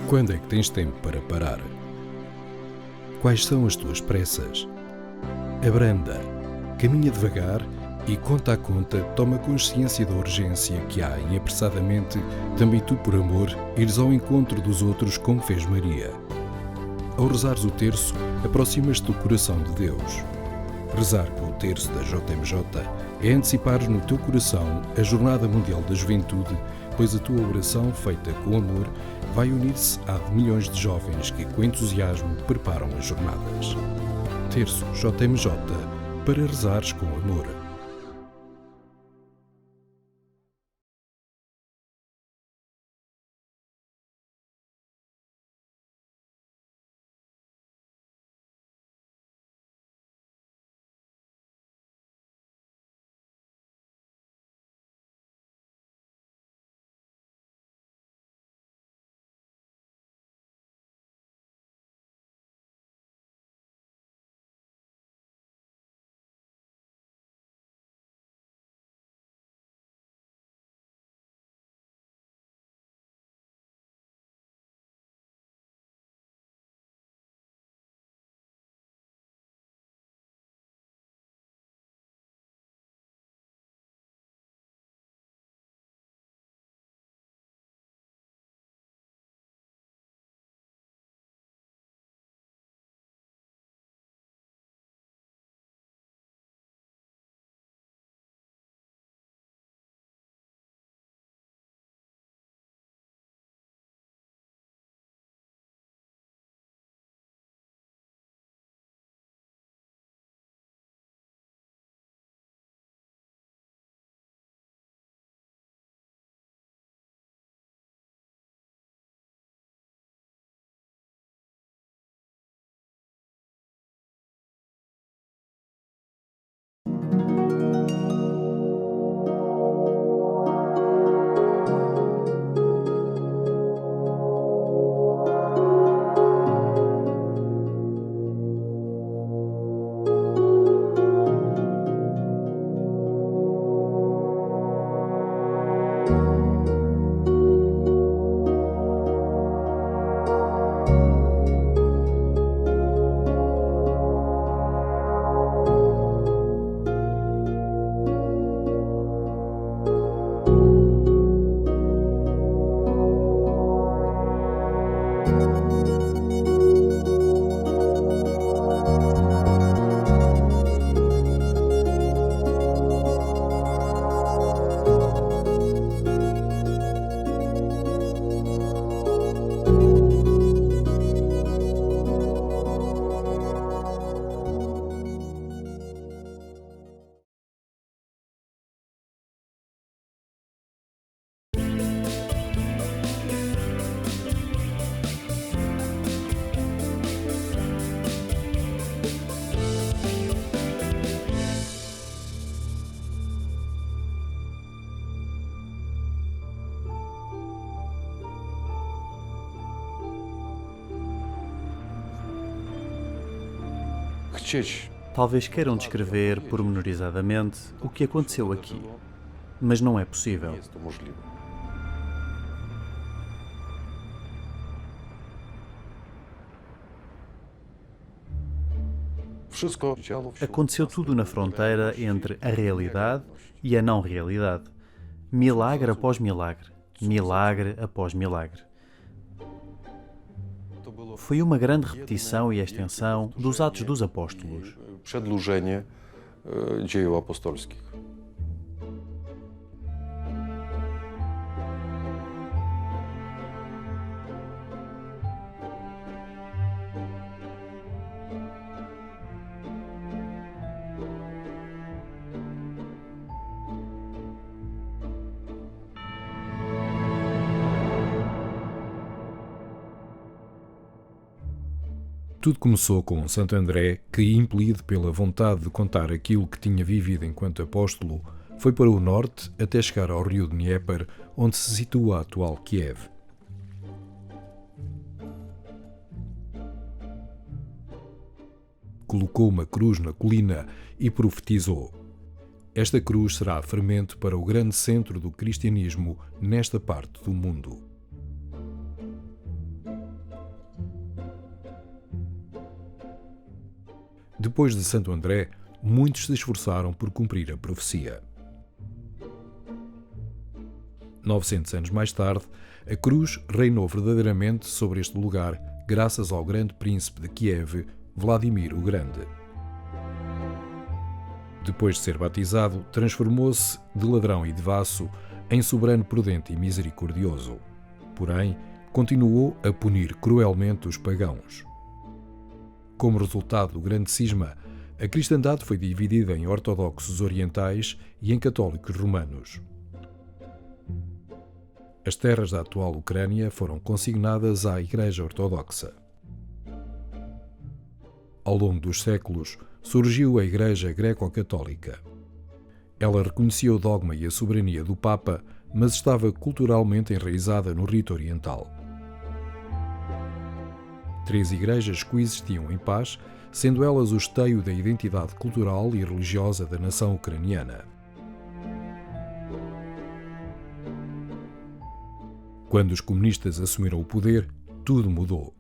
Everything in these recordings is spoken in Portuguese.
Quando é que tens tempo para parar? Quais são as tuas pressas? Abranda, caminha devagar e, conta a conta, toma consciência da urgência que há em apressadamente, também tu por amor, ires ao encontro dos outros como fez Maria. Ao rezares o terço, aproximas-te do coração de Deus. Rezar com o terço da JMJ é antecipares no teu coração a Jornada Mundial da Juventude, pois a tua oração, feita com amor, vai unir-se à de milhões de jovens que, com entusiasmo, preparam as jornadas. Terço JMJ, para rezares com amor. Talvez queiram descrever pormenorizadamente o que aconteceu aqui, mas não é possível. Aconteceu tudo na fronteira entre a realidade e a não realidade. Milagre após milagre, milagre após milagre. Foi uma grande repetição e extensão dos Atos dos Apóstolos. Przedłużenie dziejów apostolskich. Tudo começou com Santo André, que, impelido pela vontade de contar aquilo que tinha vivido enquanto apóstolo, foi para o norte até chegar ao rio Dnieper, onde se situa a atual Kiev. Colocou uma cruz na colina e profetizou: esta cruz será fermento para o grande centro do cristianismo nesta parte do mundo. Depois de Santo André, muitos se esforçaram por cumprir a profecia. 900 anos mais tarde, a cruz reinou verdadeiramente sobre este lugar, graças ao grande príncipe de Kiev, Vladimir o Grande. Depois de ser batizado, transformou-se de ladrão e devasso em soberano prudente e misericordioso. Porém, continuou a punir cruelmente os pagãos. Como resultado do grande cisma, a cristandade foi dividida em ortodoxos orientais e em católicos romanos. As terras da atual Ucrânia foram consignadas à Igreja Ortodoxa. Ao longo dos séculos, surgiu a Igreja Greco-Católica. Ela reconhecia o dogma e a soberania do Papa, mas estava culturalmente enraizada no rito oriental. 3 igrejas coexistiam em paz, sendo elas o esteio da identidade cultural e religiosa da nação ucraniana. Quando os comunistas assumiram o poder, tudo mudou.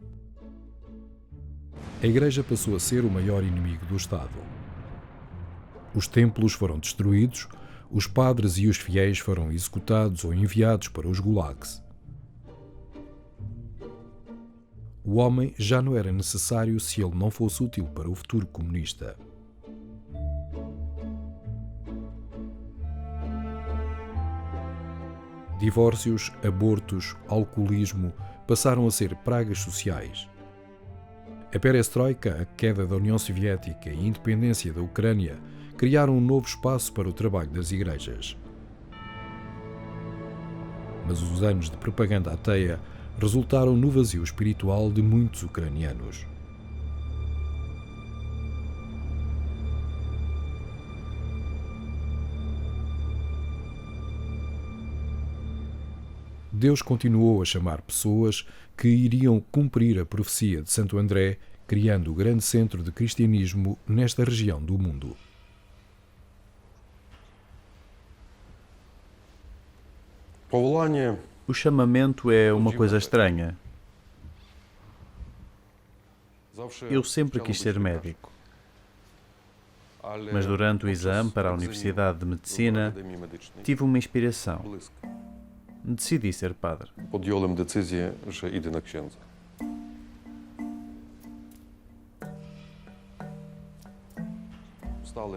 A Igreja passou a ser o maior inimigo do Estado. Os templos foram destruídos, os padres e os fiéis foram executados ou enviados para os gulags. O homem já não era necessário se ele não fosse útil para o futuro comunista. Divórcios, abortos, alcoolismo passaram a ser pragas sociais. A perestroika, a queda da União Soviética e a independência da Ucrânia criaram um novo espaço para o trabalho das igrejas. Mas os anos de propaganda ateia resultaram no vazio espiritual de muitos ucranianos. Deus continuou a chamar pessoas que iriam cumprir a profecia de Santo André, criando o grande centro de cristianismo nesta região do mundo. O chamamento é uma coisa estranha. Eu sempre quis ser médico, mas durante o exame para a Universidade de Medicina tive uma inspiração. Decidi ser padre. Podjąłem decyzję, że idę na księdza.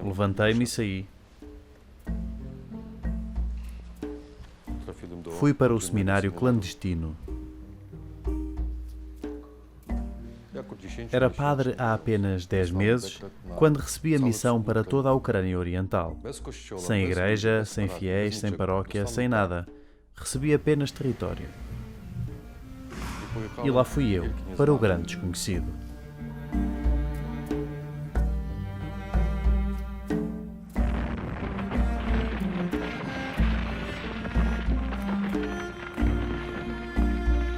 Levantei-me e saí. Fui para o seminário clandestino. Era padre há apenas 10 meses, quando recebi a missão para toda a Ucrânia Oriental. Sem igreja, sem fiéis, sem paróquia, sem nada. Recebi apenas território. E lá fui eu, para o grande desconhecido.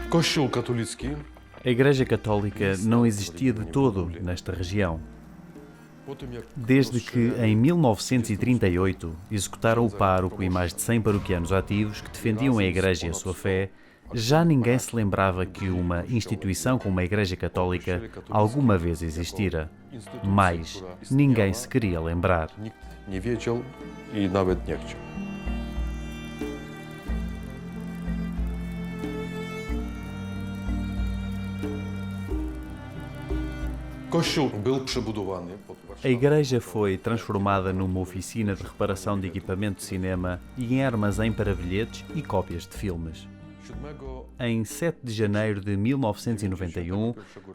Kościół katolicki. A Igreja Católica não existia de todo nesta região. Desde que, em 1938, executaram o pároco e mais de 100 paroquianos ativos que defendiam a Igreja e a sua fé, já ninguém se lembrava que uma instituição como a Igreja Católica alguma vez existira. Mais, ninguém se queria lembrar. Nikt nie wiedział i nawet nie chciał. Kościół był przebudowany pod A Warszawą. igreja foi transformada numa oficina de reparação de equipamento de cinema e em armazém para bilhetes e cópias de filmes. Em 7 de janeiro de 1991,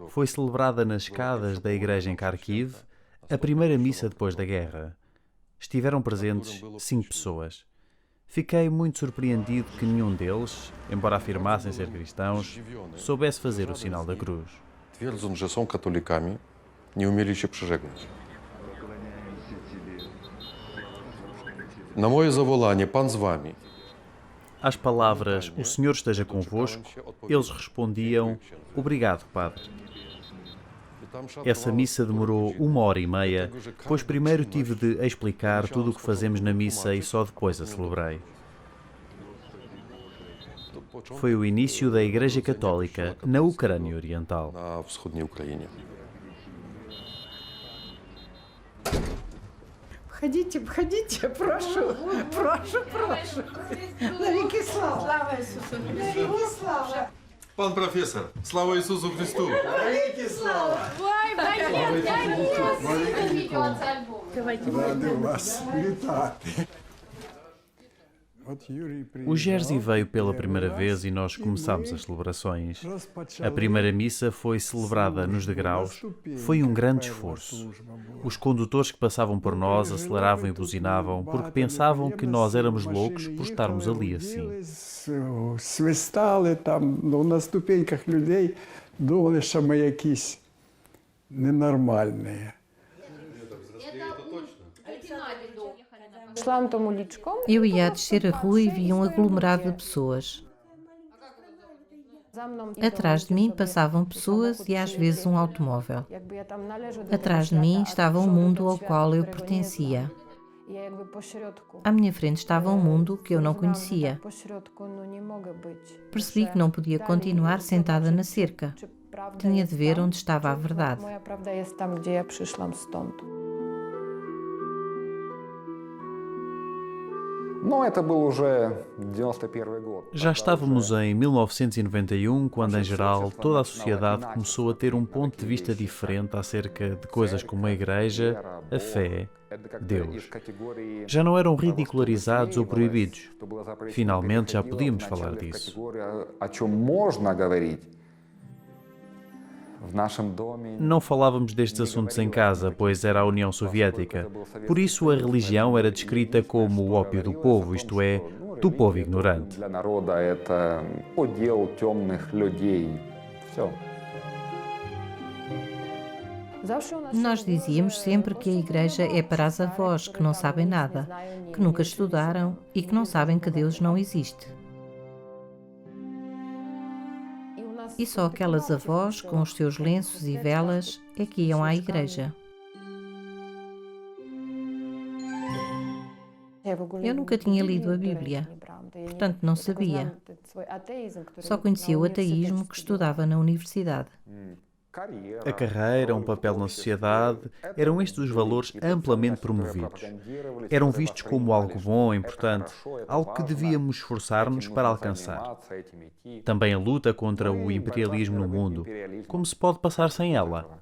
foi celebrada nas escadas da igreja em Kharkiv a primeira missa depois da guerra. Estiveram presentes 5 pessoas. Fiquei muito surpreendido que nenhum deles, embora afirmassem ser cristãos, soubesse fazer o sinal da cruz. Twierdząc, że są katolikami, nie umieli się przeżegnać. Na moje zawołanie, Pan z wami. Às palavras, o Senhor esteja convosco, eles respondiam, obrigado, Padre. Essa missa demorou 1h30, pois primeiro tive de explicar tudo o que fazemos na missa e só depois a celebrei. Foi o início da Igreja Católica na Ucrânia Oriental. Na wschodniej Ukrainie. Входите, входите, прошу, прошу, прошу. Навіки слава. Слава Ісусу. Навіки слава. Пан професор, слава Ісусу Христу! Навіки слава. Ради вас вітати. O Jerzy veio pela primeira vez e nós começámos as celebrações. A primeira missa foi celebrada nos degraus. Foi um grande esforço. Os condutores que passavam por nós aceleravam e buzinavam porque pensavam que nós éramos loucos por estarmos ali assim. Свистали там, на ступеньках людей, думали, що ми якісь ненормальні. Eu ia a descer a rua e vi um aglomerado de pessoas. Atrás de mim passavam pessoas e às vezes um automóvel. Atrás de mim estava um mundo ao qual eu pertencia. À minha frente estava um mundo que eu não conhecia. Percebi que não podia continuar sentada na cerca. Tinha de ver onde estava a verdade. Já estávamos em 1991, quando em geral toda a sociedade começou a ter um ponto de vista diferente acerca de coisas como a Igreja, a fé, Deus. Já não eram ridicularizados ou proibidos. Finalmente já podíamos falar disso. Não falávamos destes assuntos em casa, pois era a União Soviética. Por isso a religião era descrita como o ópio do povo, isto é, do povo ignorante. Nós dizíamos sempre que a Igreja é para as avós que não sabem nada, que nunca estudaram e que não sabem que Deus não existe. E só aquelas avós, com os seus lenços e velas, é que iam à igreja. Eu nunca tinha lido a Bíblia, portanto não sabia. Só conhecia o ateísmo que estudava na universidade. A carreira, um papel na sociedade, eram estes os valores amplamente promovidos. Eram vistos como algo bom, importante, algo que devíamos esforçar-nos para alcançar. Também a luta contra o imperialismo no mundo. Como se pode passar sem ela?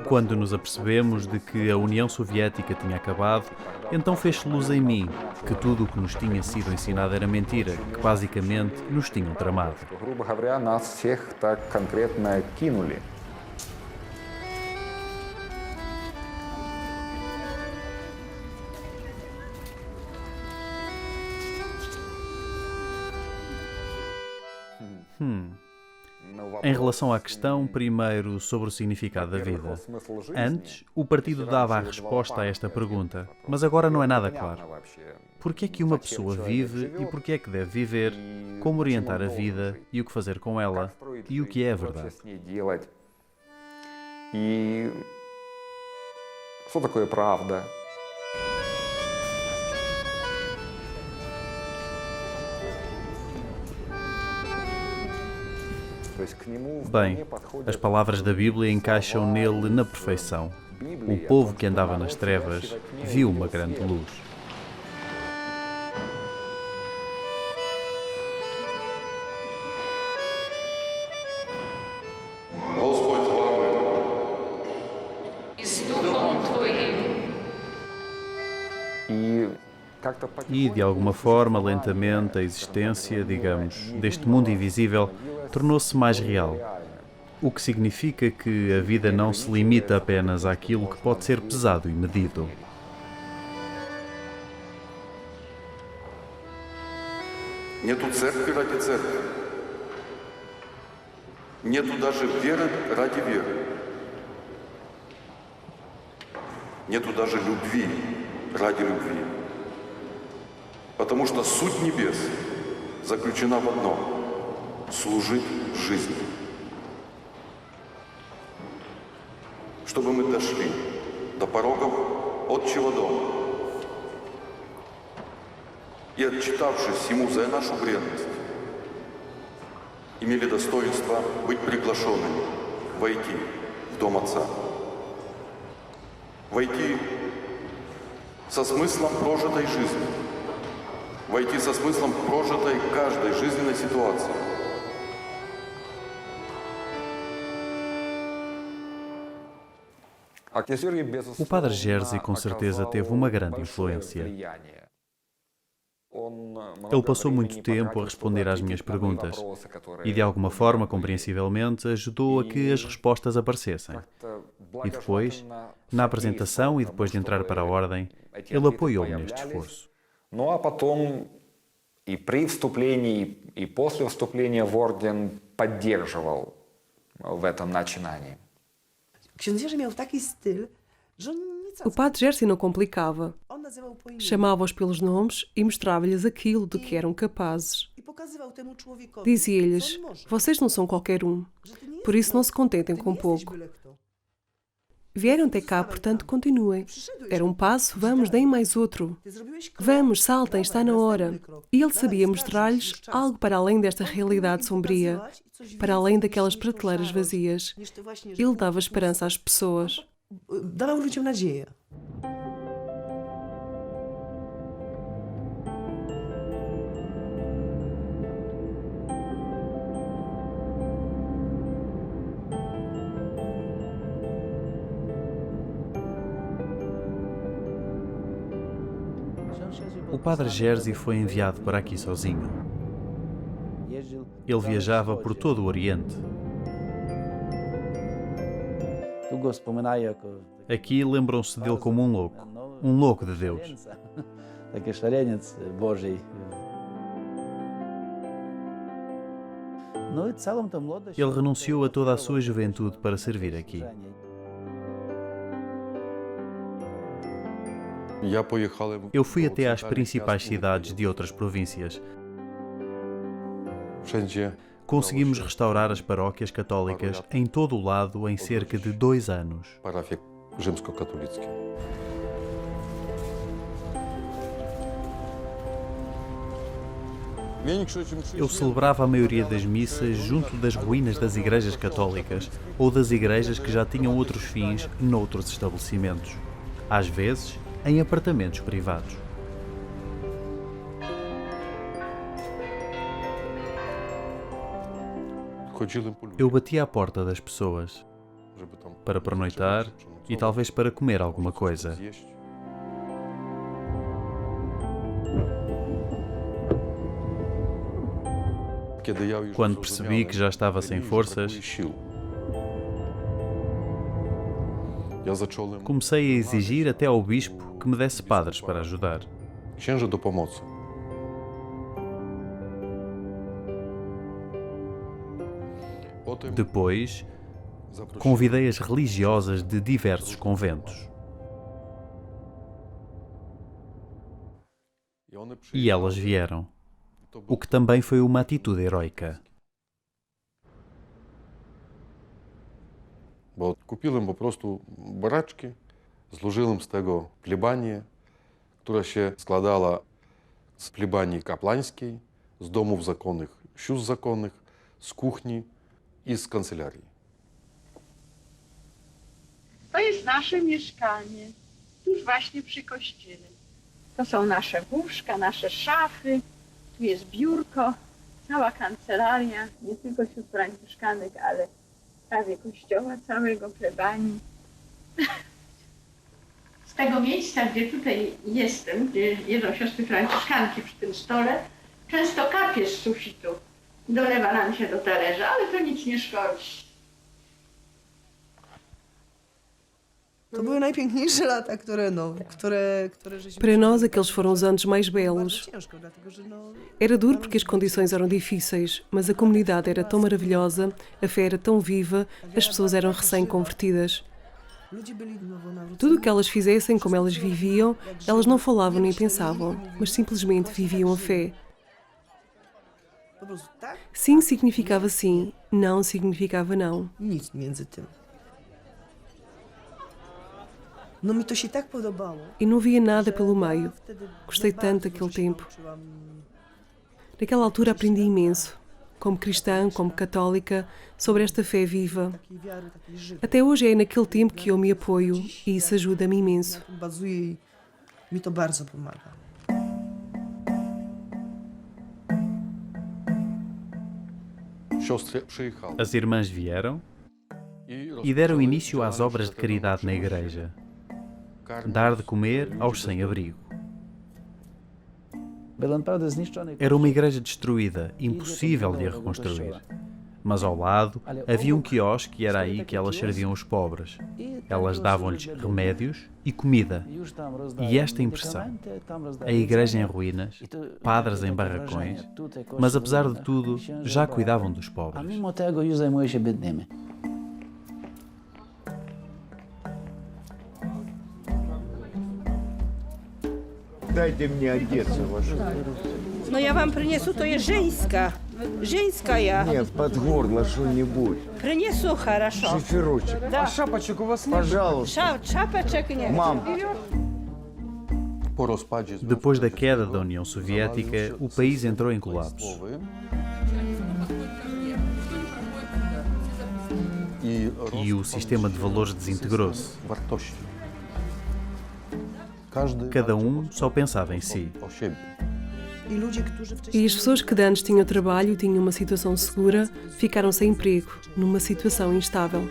Quando nos apercebemos de que a União Soviética tinha acabado, então fez-se luz em mim, que tudo o que nos tinha sido ensinado era mentira, que basicamente nos tinham tramado. Em relação à questão, primeiro sobre o significado da vida. Antes, o partido dava a resposta a esta pergunta, mas agora não é nada claro. Por que é que uma pessoa vive e por que é que deve viver, como orientar a vida e o que fazer com ela e o que é a verdade? E что такое правда? Bem, as palavras da Bíblia encaixam nele na perfeição. O povo que andava nas trevas viu uma grande luz. E, de alguma forma, lentamente, a existência, digamos, deste mundo invisível tornou-se mais real. O que significa que a vida não se limita apenas àquilo que pode ser pesado e medido. Нету церкви ради церкви. Нету даже веры ради веры. Нету даже любви ради любви. Потому что суть небес заключена в одном – служить жизни. Чтобы мы дошли до порогов Отчего дома и отчитавшись ему за нашу преданность, имели достоинство быть приглашенными войти в Дом Отца. Войти со смыслом прожитой жизни. Войти со смыслом прожитой каждой жизненной ситуации. O padre Jerzy com certeza teve uma grande influência. Ele passou muito tempo a responder às minhas perguntas e, de alguma forma, compreensivelmente, ajudou a que as respostas aparecessem. E depois, na apresentação e depois de entrar para a ordem, ele apoiou-me neste esforço. Ну а потом и при вступлении, и после вступления в орден поддерживал в этом начинании. O padre Jerzy não complicava. Chamava-os pelos nomes e mostrava-lhes aquilo de que eram capazes. Dizia-lhes: vocês não são qualquer um, por isso não se contentem com pouco. Vieram até cá, portanto, continuem. Era um passo, vamos, deem mais outro. Vamos, saltem, está na hora. E ele sabia mostrar-lhes algo para além desta realidade sombria, para além daquelas prateleiras vazias. Ele dava esperança às pessoas. Dawał ludziom nadzieję. O padre Jerzy foi enviado para aqui sozinho. Ele viajava por todo o Oriente. Aqui lembram-se dele como um louco de Deus. Ele renunciou a toda a sua juventude para servir aqui. Eu fui até às principais cidades de outras províncias. Conseguimos restaurar as paróquias católicas em todo o lado em cerca de 2 anos. Eu celebrava a maioria das missas junto das ruínas das igrejas católicas ou das igrejas que já tinham outros fins noutros estabelecimentos. Às vezes, em apartamentos privados. Eu batia à porta das pessoas para pernoitar e talvez para comer alguma coisa. Quando percebi que já estava sem forças, comecei a exigir até ao bispo que me desse padres para ajudar. Depois, convidei as religiosas de diversos conventos. E elas vieram, o que também foi uma atitude heroica. Bo kupiłem po prostu baraczki, złożyłem z tego plebanię, która się składała z plebanii kapłańskiej, z domów zakonnych, sióstr zakonnych, z kuchni i z kancelarii. To jest nasze mieszkanie, tuż właśnie przy kościele. To są nasze łóżka, nasze szafy, tu jest biurko, cała kancelaria, nie tylko sióstr franciszkanek, ale prawie kościoła całego, plebanii. Z tego miejsca, gdzie tutaj jestem, gdzie jedzą siostry franciszkanki przy tym stole, często kapie z sufitu dolewa nam się do talerza, ale to nic nie szkodzi. To były najpiękniejsze lata, które żeśmy... Para nós, aqueles foram os anos mais belos. Era duro porque as condições eram difíceis, mas a comunidade era tão maravilhosa, a fé era tão viva, as pessoas eram recém-convertidas. Tudo o que elas fizessem, como elas viviam, elas não falavam nem pensavam, mas simplesmente viviam a fé. Sim significava sim, não significava não. Nic między tym. No mi to się tak podobało. E não via nada pelo meio. Gostei tanto daquele tempo. Naquela altura aprendi imenso, como cristã, como católica, sobre esta fé viva. Até hoje é naquele tempo que eu me apoio e isso ajuda-me imenso. Bazuję i mi to bardzo pomaga. Siostry przyjechały As irmãs vieram e deram início às obras de caridade na igreja. Dar de comer aos sem-abrigo. Era uma igreja destruída, impossível de a reconstruir. Mas ao lado havia um quiosque e era aí que elas serviam os pobres. Elas davam-lhes remédios e comida. E esta impressão, a igreja em ruínas, padres em barracões, mas apesar de tudo, já cuidavam dos pobres. Дайте мне одеться вашу. Но я вам принесу, то есть женская. Женская. Нет, под горло что-нибудь. Принесу, хорошо. Шиферочек. Да. А шапочек у вас нет? Пожалуйста. Шапочек нет. Мам. Depois da queda da União Soviética, o país entrou em colapso. E o sistema de valores desintegrou-se. Cada um só pensava em si. E as pessoas que de antes tinham trabalho e tinham uma situação segura, ficaram sem emprego, numa situação instável.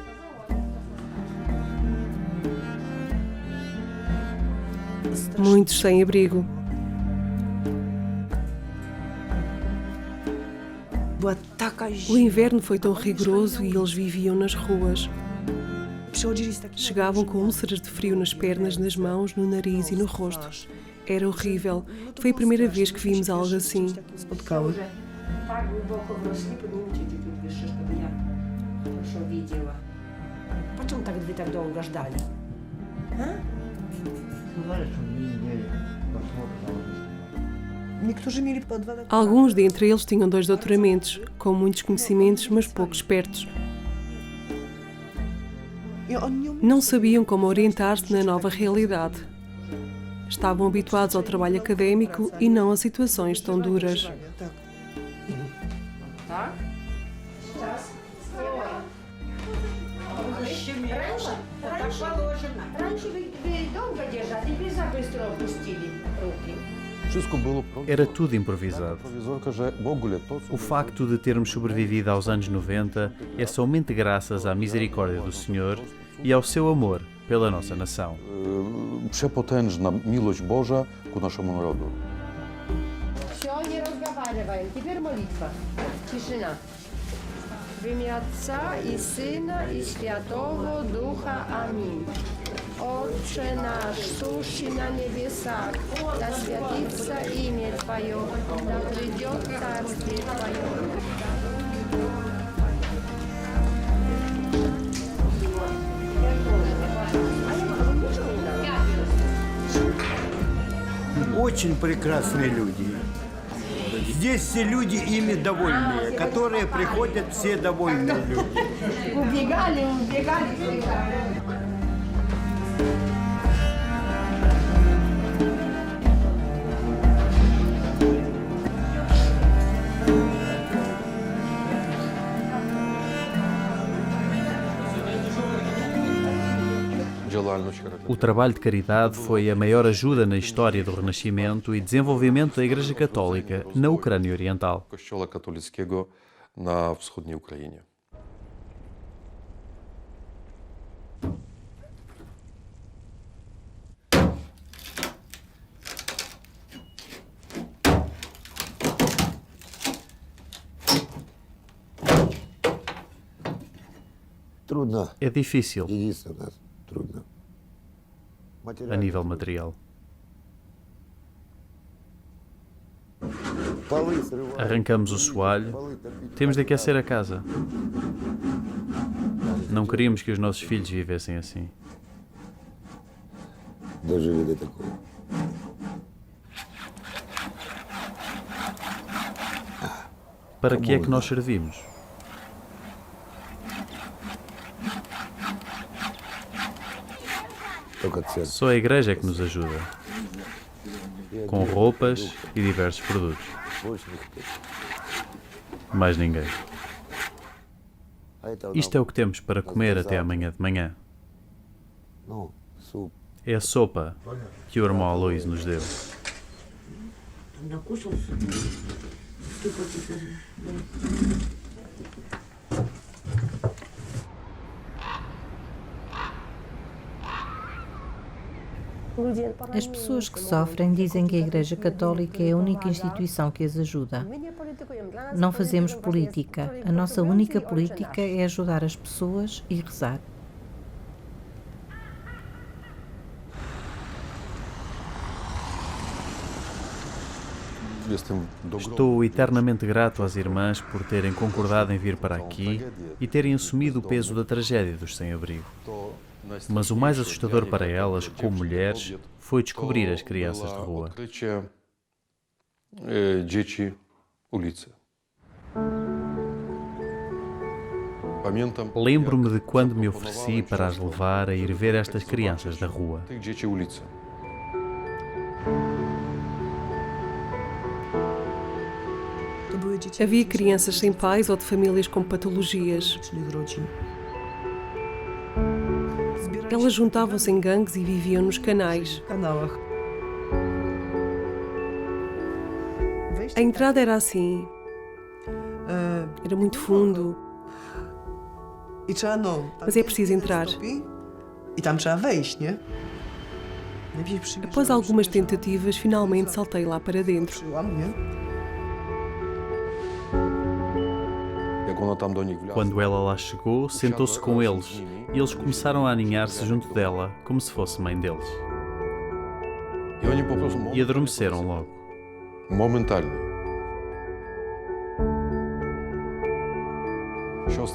Muitos sem abrigo. O inverno foi tão rigoroso e eles viviam nas ruas. Chegavam com úlceras de frio nas pernas, nas mãos, no nariz e no rosto. Era horrível. Foi a primeira vez que vimos algo assim. Alguns dentre eles tinham 2 doutoramentos, com muitos conhecimentos, mas pouco espertos. Não sabiam como orientar-se na nova realidade. Estavam habituados ao trabalho académico e não a situações tão duras. Era tudo improvisado. O facto de termos sobrevivido aos anos 90 é somente graças à misericórdia do Senhor e ao seu amor pela nossa nação. Przepotężna miłość Boża ku naszemu narodu. Все, не разговариваем. Теперь молитва. Тишина. В имя Отца и Сына и Святого Духа. Аминь. Отче наш, сущий на небесах, да святится имя Твое, да придет царствие Твое. Очень прекрасные люди. Здесь все люди ими довольные, которые приходят, все довольные люди. Убегали. O trabalho de caridade foi a maior ajuda na história do Renascimento e desenvolvimento da Igreja Católica na Ucrânia Oriental. Kościoła katolickiego na wschodniej Ukrainie. Трудно. É difícil Единственно трудно. a nível material. Arrancamos o soalho, temos de aquecer a casa. Não queríamos que os nossos filhos vivessem assim. Дожили до такого. Para que é que nós servimos? Só a igreja é que nos ajuda, com roupas e diversos produtos. Mais ninguém. Isto é o que temos para comer até amanhã de manhã. É a sopa que o irmão Aloísio nos deu. As pessoas que sofrem dizem que a Igreja Católica é a única instituição que as ajuda. Não fazemos política. A nossa única política é ajudar as pessoas e rezar. Estou eternamente grato às irmãs por terem concordado em vir para aqui e terem assumido o peso da tragédia dos sem-abrigo. Mas o mais assustador para elas, como mulheres, foi descobrir as crianças de rua. Lembro-me de quando me ofereci para as levar a ir ver estas crianças da rua. Havia crianças sem pais ou de famílias com patologias. Elas juntavam-se em gangues e viviam nos canais. A entrada era assim. Era muito fundo. Mas é preciso entrar. Após algumas tentativas, finalmente saltei lá para dentro. Quando ela lá chegou, sentou-se com eles e eles começaram a aninhar-se junto dela, como se fosse mãe deles. E adormeceram logo.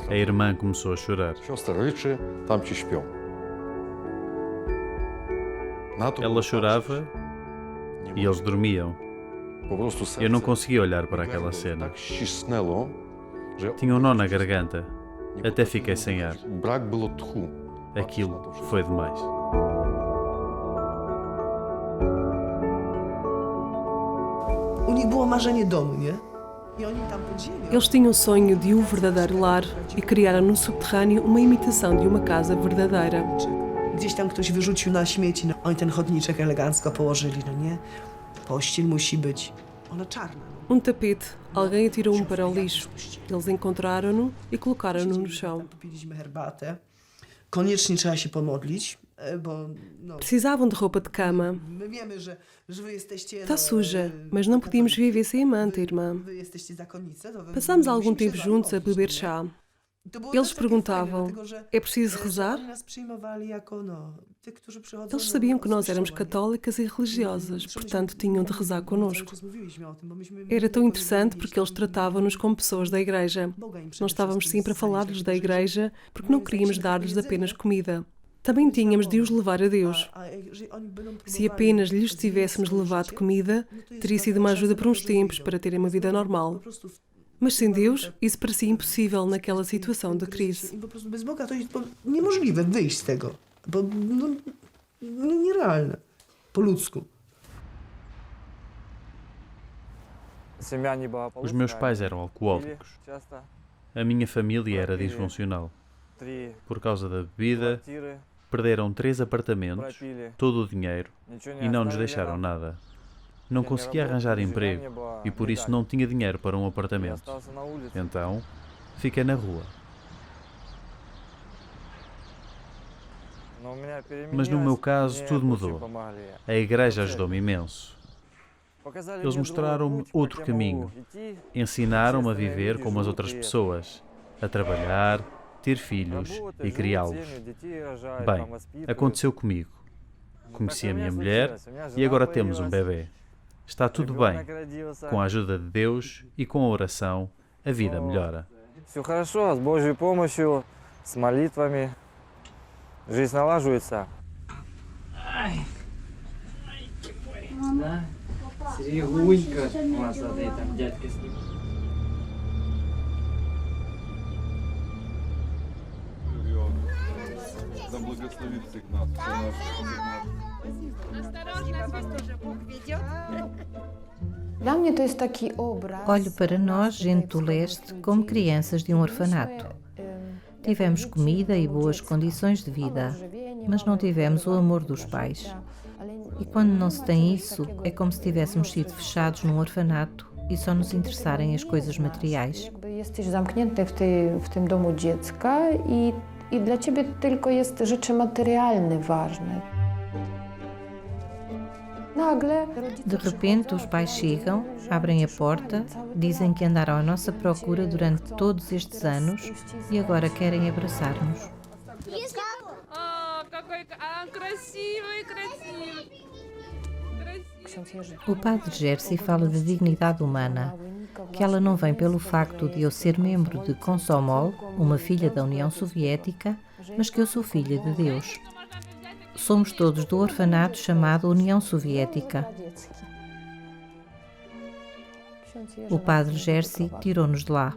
A irmã começou a chorar. Ela chorava e eles dormiam. Eu não conseguia olhar para aquela cena. Tinha um nó na garganta. Até fiquei sem ar. Aquilo foi demais. Eles tinham o sonho de um verdadeiro lar e criaram no subterrâneo uma imitação de uma casa verdadeira. Gdzieś tam ktoś wyrzucił na śmieci, no oni ten chodniczek elegancko położyli, no nie? Pościel musi być. Ona czarna. Tapete. Alguém atirou para o lixo. Eles encontraram-no e colocaram-no no chão. Popiliśmy herbatę. Koniecznie trzeba się pomodlić, bo precisavam de roupa de cama. Está suja, mas não podíamos viver sem a manta, irmã. Passámos algum tempo juntos a beber chá. Eles perguntavam, é preciso rezar? Eles sabiam que nós éramos católicas e religiosas, portanto tinham de rezar connosco. Era tão interessante porque eles tratavam-nos como pessoas da igreja. Nós estávamos sempre a falar-lhes da igreja porque não queríamos dar-lhes apenas comida. Também tínhamos de os levar a Deus. Se apenas lhes tivéssemos levado comida, teria sido uma ajuda por uns tempos para terem uma vida normal. Mas sem Deus, isso parecia impossível naquela situação de crise. Bez Boga to jest niemożliwe wyjść z tego. Bo nierealne. Po ludzku. Os meus pais eram alcoólicos. A minha família era disfuncional. Por causa da bebida, perderam 3 apartamentos, todo o dinheiro e não nos deixaram nada. Não conseguia arranjar emprego e por isso não tinha dinheiro para um apartamento. Então, fiquei na rua. Mas no meu caso tudo mudou. A igreja ajudou-me imenso. Eles mostraram-me outro caminho. Ensinaram-me a viver como as outras pessoas, a trabalhar, ter filhos e criá-los. Bem, aconteceu comigo. Conheci a minha mulher e agora temos um bebê. Está tudo bem. Com a ajuda de Deus e com a oração, a vida melhora. Все хорошо, с Божьей помощью, с молитвами. Жизнь налаживается. Да? Серегунька. Вот, смотри, там дядька с ним. Да благословит всех нас. Olho para nós, gente do leste, como crianças de um orfanato. Tivemos comida e boas condições de vida, mas não tivemos o amor dos pais. E quando não se tem isso, é como se tivéssemos sido fechados num orfanato i só nos interessarem as coisas materiais. Jesteś zamknięty w tym domu dziecka i dla ciebie tylko jest rzeczy materialne ważne. De repente, os pais chegam, abrem a porta, dizem que andaram à nossa procura durante todos estes anos e agora querem abraçar-nos. O padre Jerzy fala de dignidade humana, que ela não vem pelo facto de eu ser membro de Komsomol, uma filha da União Soviética, mas que eu sou filha de Deus. Somos todos do orfanato chamado União Soviética. O padre Jerzy tirou-nos de lá.